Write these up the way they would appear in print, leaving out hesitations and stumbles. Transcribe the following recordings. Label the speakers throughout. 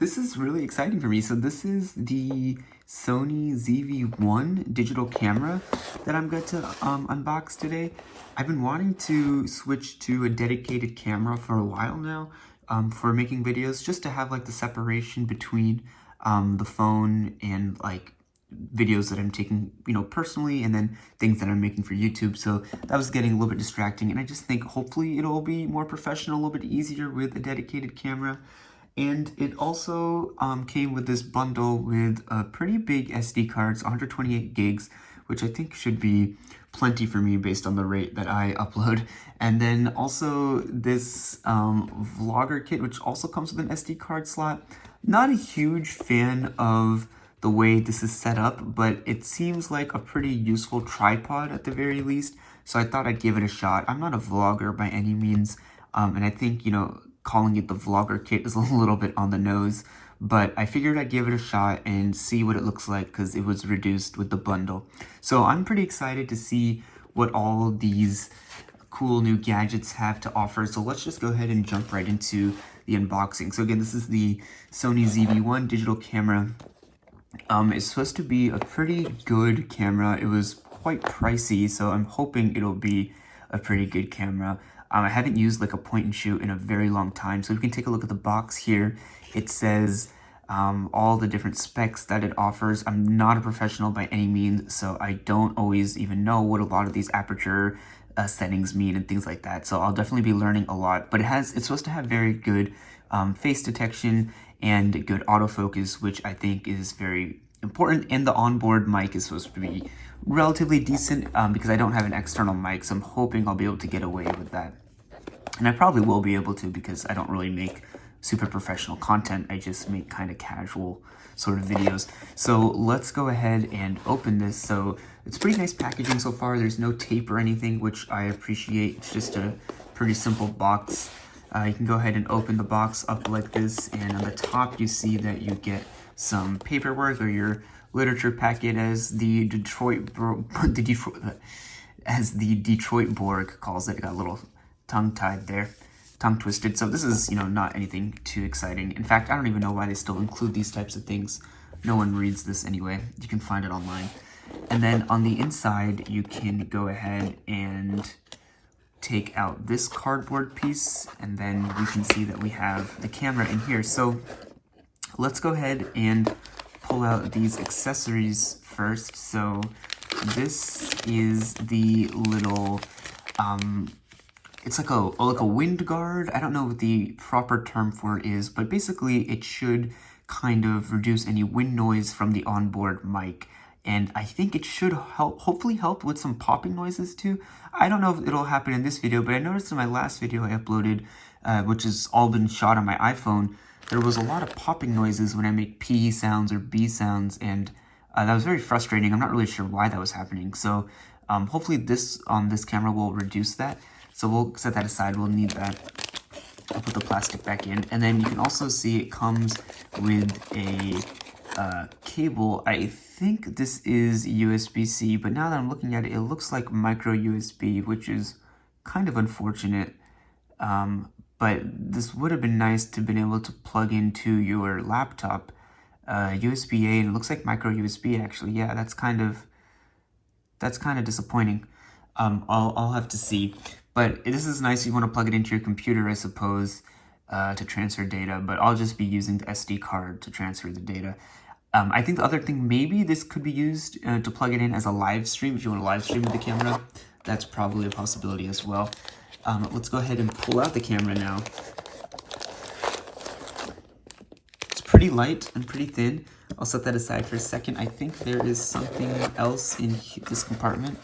Speaker 1: This is really exciting for me. So this is the Sony ZV-1 digital camera that I'm going to unbox today. I've been wanting to switch to a dedicated camera for a while now for making videos, just to have like the separation between the phone and like videos that I'm taking, personally, and then things that I'm making for YouTube. So that was getting a little bit distracting, and I just think hopefully it'll be more professional, a little bit easier with a dedicated camera. And it also came with this bundle with pretty big SD cards, 128 gigs, which I think should be plenty for me based on the rate that I upload. And then also this vlogger kit, which also comes with an SD card slot. Not a huge fan of the way this is set up, but it seems like a pretty useful tripod at the very least. So I thought I'd give it a shot. I'm not a vlogger by any means, and I think, calling it the vlogger kit is a little bit on the nose, but I figured I'd give it a shot and see what it looks like because it was reduced with the bundle. So I'm pretty excited to see what all these cool new gadgets have to offer. So let's just go ahead and jump right into the unboxing. So again, this is the Sony ZV-1 digital camera. It's supposed to be a pretty good camera. It was quite pricey, so I'm hoping it'll be a pretty good camera. I haven't used like a point and shoot in a very long time, so we can take a look at the box here. It says all the different specs that it offers. I'm not a professional by any means, so I don't always even know what a lot of these aperture settings mean and things like that. So I'll definitely be learning a lot, but it's supposed to have very good face detection and good autofocus, which I think is very important. And the onboard mic is supposed to be relatively decent because I don't have an external mic, so I'm hoping I'll be able to get away with that. And I probably will be able to because I don't really make super professional content. I just make kind of casual sort of videos. So let's go ahead and open this. So it's pretty nice packaging so far. There's no tape or anything, which I appreciate. It's just a pretty simple box. You can go ahead and open the box up like this, and on the top you see that you get some paperwork or your literature packet, as the Detroit Borg calls it. It got a little tongue-tied there, tongue-twisted. So this is, not anything too exciting. In fact, I don't even know why they still include these types of things. No one reads this anyway. You can find it online. And then on the inside, you can go ahead and take out this cardboard piece, and then we can see that we have the camera in here. So let's go ahead and pull out these accessories first. So this is the little it's like a wind guard. I don't know what the proper term for it is, but basically it should kind of reduce any wind noise from the onboard mic. And I think it should hopefully help with some popping noises too. I don't know if it'll happen in this video, but I noticed in my last video I uploaded, which has all been shot on my iPhone, there was a lot of popping noises when I make P sounds or B sounds, and that was very frustrating. I'm not really sure why that was happening. So hopefully this camera will reduce that. So we'll set that aside. We'll need that. I'll put the plastic back in. And then you can also see it comes with a cable. I think this is USB-C, but now that I'm looking at it, it looks like micro USB, which is kind of unfortunate. But this would have been nice to have been able to plug into your laptop, USB-A, and it looks like micro USB actually. Yeah, that's kind of disappointing. I'll have to see. But this is nice. You want to plug it into your computer, I suppose, to transfer data, but I'll just be using the SD card to transfer the data. I think the other thing, maybe this could be used to plug it in as a live stream. If you want to live stream with the camera, that's probably a possibility as well. Let's go ahead and pull out the camera now. It's pretty light and pretty thin. I'll set that aside for a second. I think there is something else in this compartment.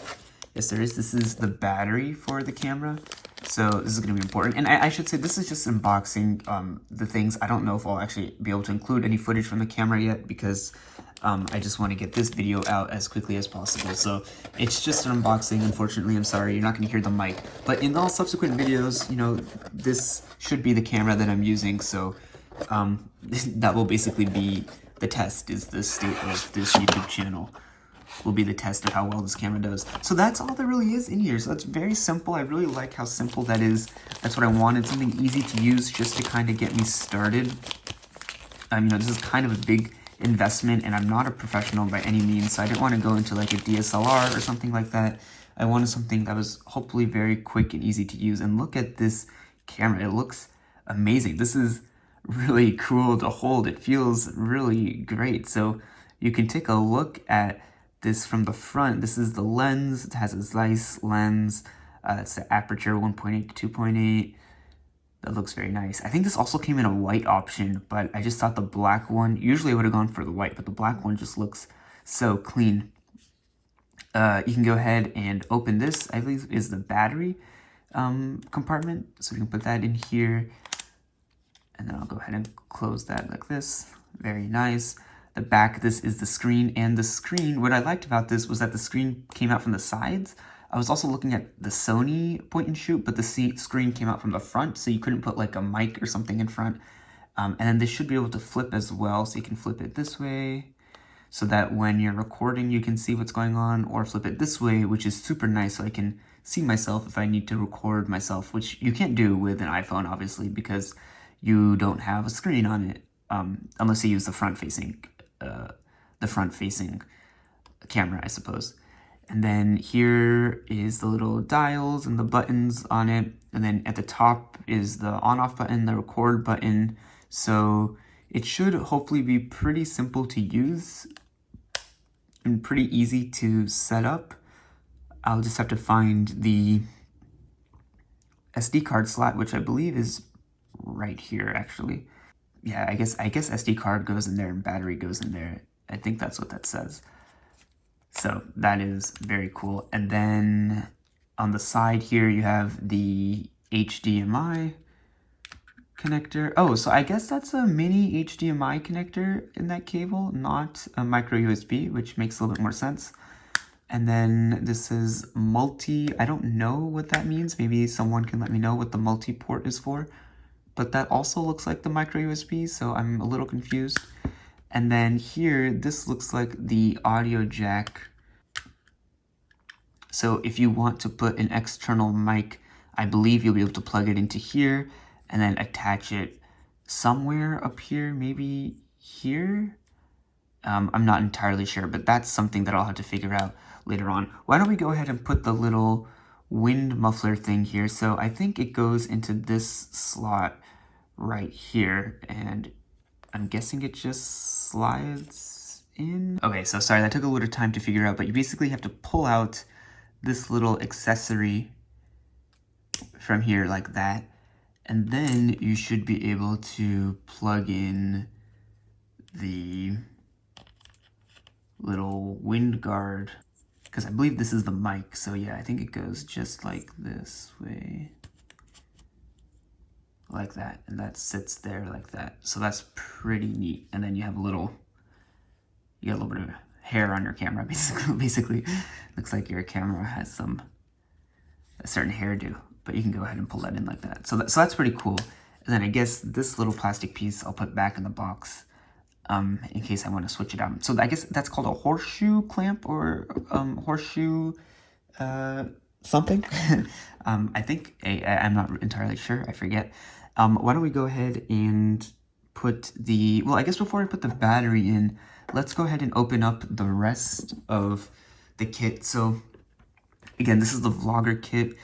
Speaker 1: Yes, there is. This is the battery for the camera. So this is going to be important. And I should say this is just unboxing the things. I don't know if I'll actually be able to include any footage from the camera yet because I just want to get this video out as quickly as possible. So it's just an unboxing. Unfortunately, I'm sorry, you're not going to hear the mic. But in all subsequent videos, this should be the camera that I'm using. So that will basically be the test, is the state of this YouTube channel. Will be the test of how well this camera does. So that's all there really is in here. So that's very simple. I really like how simple that is. That's what I wanted, something easy to use just to kind of get me started. this is kind of a big investment, and I'm not a professional by any means, so I didn't want to go into like a DSLR or something like that. I wanted something that was hopefully very quick and easy to use. And look at this camera. It looks amazing. This is really cool to hold. It feels really great. So you can take a look at this from the front. This is the lens. It has a Zeiss lens. It's the aperture 1.8 to 2.8. That looks very nice. I think this also came in a white option, but I just thought the black one, usually I would have gone for the white, but the black one just looks so clean. You can go ahead and open this. I believe is the battery compartment. So we can put that in here. And then I'll go ahead and close that like this. Very nice. The back, this is the screen. And the screen, what I liked about this was that the screen came out from the sides. I was also looking at the Sony point and shoot, but the screen came out from the front, so you couldn't put like a mic or something in front. And then this should be able to flip as well, so you can flip it this way, so that when you're recording, you can see what's going on, or flip it this way, which is super nice, so I can see myself if I need to record myself, which you can't do with an iPhone, obviously, because you don't have a screen on it, unless you use the front-facing camera, I suppose. And then here is the little dials and the buttons on it. And then at the top is the on-off button, the record button. So it should hopefully be pretty simple to use and pretty easy to set up. I'll just have to find the SD card slot, which I believe is right here, actually. Yeah, I guess SD card goes in there and battery goes in there. I think that's what that says. So that is very cool. And then on the side here, you have the HDMI connector. Oh, so I guess that's a mini HDMI connector in that cable, not a micro USB, which makes a little bit more sense. And then this is multi. I don't know what that means. Maybe someone can let me know what the multi-port is for. But that also looks like the micro USB, so I'm a little confused. And then here, this looks like the audio jack. So if you want to put an external mic, I believe you'll be able to plug it into here and then attach it somewhere up here, maybe here. I'm not entirely sure, but that's something that I'll have to figure out later on. Why don't we go ahead and put the little wind muffler thing here. So I think it goes into this slot right here, and I'm guessing it just slides in. Okay, so sorry, that took a little time to figure out, but you basically have to pull out this little accessory from here like that, and then you should be able to plug in the little wind guard, because I believe this is the mic. So yeah, I think it goes just like this way, like that, and that sits there like that. So that's pretty neat. And then you have a little bit of hair on your camera, basically. Looks like your camera has a certain hairdo, but you can go ahead and pull that in like that. So that's pretty cool. And then I guess this little plastic piece I'll put back in the box in case I want to switch it out. So I guess that's called a horseshoe clamp, or horseshoe something. I think I'm not entirely sure. I forget. Why don't we go ahead and put the, well, I guess before I put the battery in, let's go ahead and open up the rest of the kit. So again, this is the vlogger kit.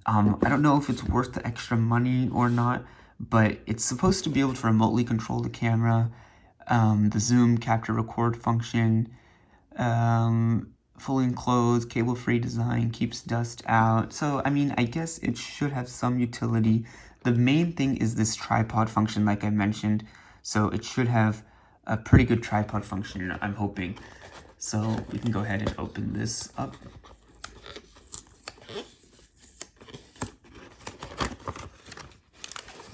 Speaker 1: I don't know if it's worth the extra money or not, but it's supposed to be able to remotely control the camera, the zoom, capture, record function, fully enclosed, cable-free design, keeps dust out. So, I mean, I guess it should have some utility. The main thing is this tripod function, like I mentioned. So it should have a pretty good tripod function, I'm hoping. So we can go ahead and open this up.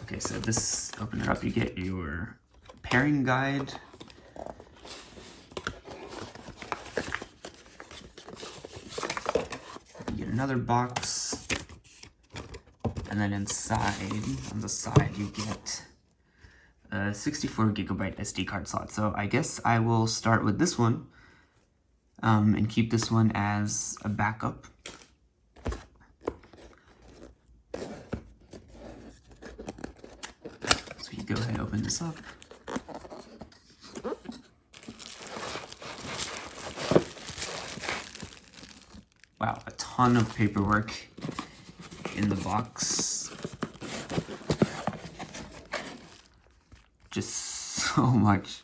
Speaker 1: Okay, so this, open it up, you get your pairing guide. You get another box. And then inside, on the side, you get a 64 gigabyte SD card slot. So I guess I will start with this one and keep this one as a backup. So you go ahead and open this up. Wow, a ton of paperwork in the box. Just so much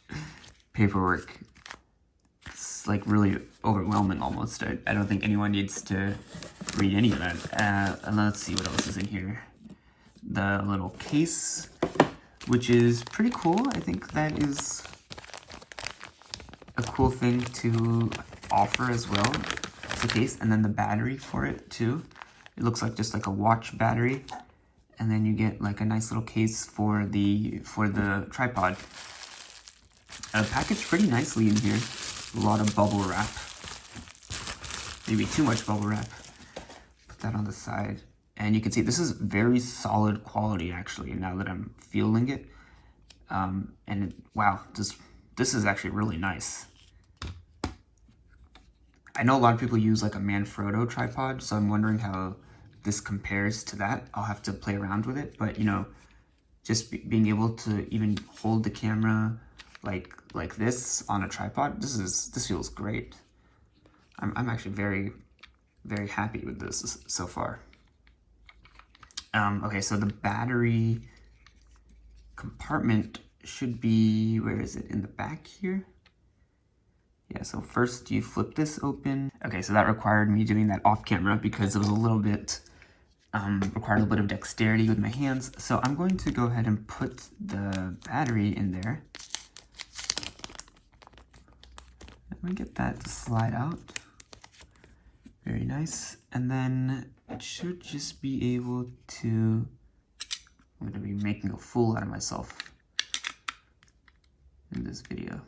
Speaker 1: paperwork. It's like really overwhelming almost. I don't think anyone needs to read any of that. And let's see what else is in here. The little case, which is pretty cool. I think that is a cool thing to offer as well. It's a case, and then the battery for it too. It looks like just like a watch battery, and then you get like a nice little case for the tripod. Packaged pretty nicely in here. A lot of bubble wrap. Maybe too much bubble wrap. Put that on the side, and you can see this is very solid quality actually. Now that I'm feeling it, wow, this is actually really nice. I know a lot of people use like a Manfrotto tripod, so I'm wondering how this compares to that. I'll have to play around with it, but you know, just being able to even hold the camera like this on a tripod, this feels great. I'm actually very, very happy with this so far. Okay, so the battery compartment should be, where is it, in the back here? Yeah, so first you flip this open. Okay, so that required me doing that off camera because it was a little bit, required a little bit of dexterity with my hands. So I'm going to go ahead and put the battery in there. Let me get that to slide out. Very nice. And then it should just be able to, I'm gonna be making a fool out of myself in this video.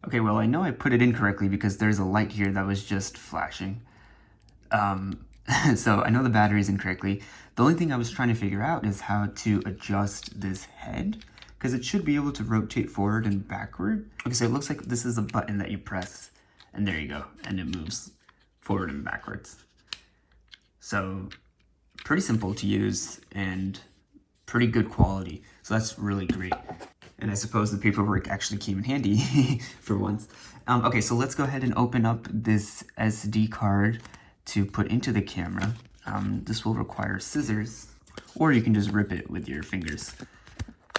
Speaker 1: Okay, well, I know I put it in correctly because there's a light here that was just flashing. So I know the battery's in correctly. The only thing I was trying to figure out is how to adjust this head, because it should be able to rotate forward and backward. Okay, so it looks like this is a button that you press, and there you go, and it moves forward and backwards. So pretty simple to use and pretty good quality. So that's really great. And I suppose the paperwork actually came in handy for once. Okay, so let's go ahead and open up this SD card to put into the camera. This will require scissors, or you can just rip it with your fingers.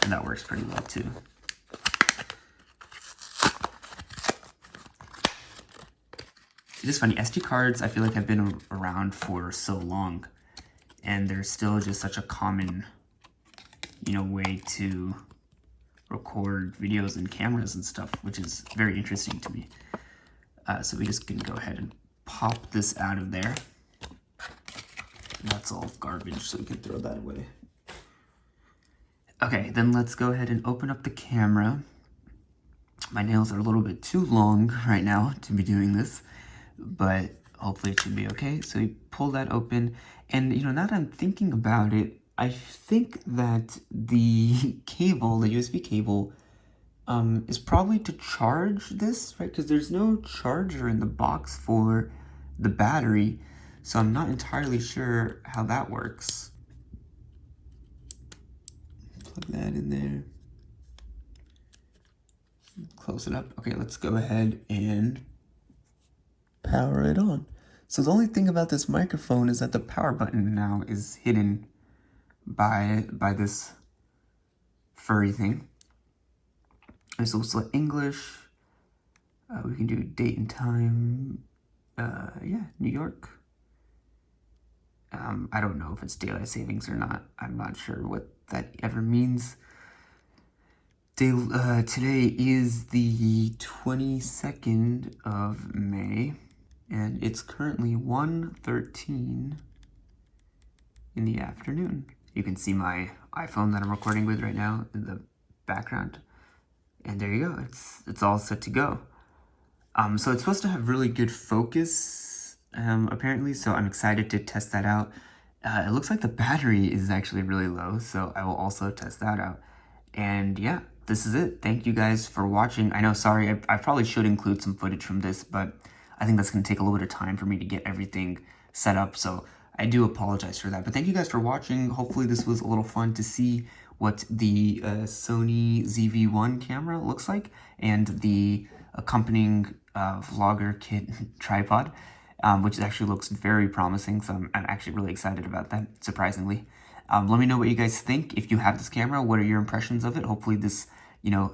Speaker 1: And that works pretty well too. It is funny, SD cards I feel like have been around for so long, and they're still just such a common, you know, way to record videos and cameras and stuff, which is very interesting to me. So we just can go ahead and pop this out of there. And that's all garbage, so we can throw that away. Okay, then let's go ahead and open up the camera. My nails are a little bit too long right now to be doing this, but hopefully it should be okay. So we pull that open, and you know, now that I'm thinking about it, I think that the cable, the USB cable, is probably to charge this, right? Because there's no charger in the box for the battery, so I'm not entirely sure how that works. Plug that in there. Close it up. Okay, let's go ahead and power it on. So the only thing about this microphone is that the power button now is hidden by this furry thing. And so we'll select English. We can do date and time. Yeah, New York. I don't know if it's daylight savings or not. I'm not sure what that ever means. Today is the 22nd of May, and it's currently 1:13 in the afternoon. You can see my iPhone that I'm recording with right now in the background. And there you go, it's all set to go. So it's supposed to have really good focus, apparently, so I'm excited to test that out. It looks like the battery is actually really low, so I will also test that out. And yeah, this is it. Thank you guys for watching. I know, sorry, I probably should include some footage from this, but I think that's going to take a little bit of time for me to get everything set up, so I do apologize for that. But thank you guys for watching. Hopefully this was a little fun to see what the Sony ZV-1 camera looks like, and the accompanying vlogger kit tripod. which actually looks very promising. So I'm actually really excited about that, surprisingly. Let me know what you guys think. If you have this camera, what are your impressions of it? Hopefully this,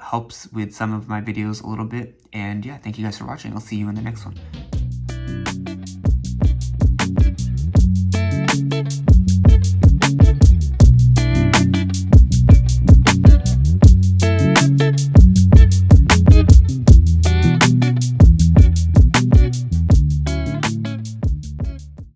Speaker 1: helps with some of my videos a little bit. And yeah, thank you guys for watching. I'll see you in the next one.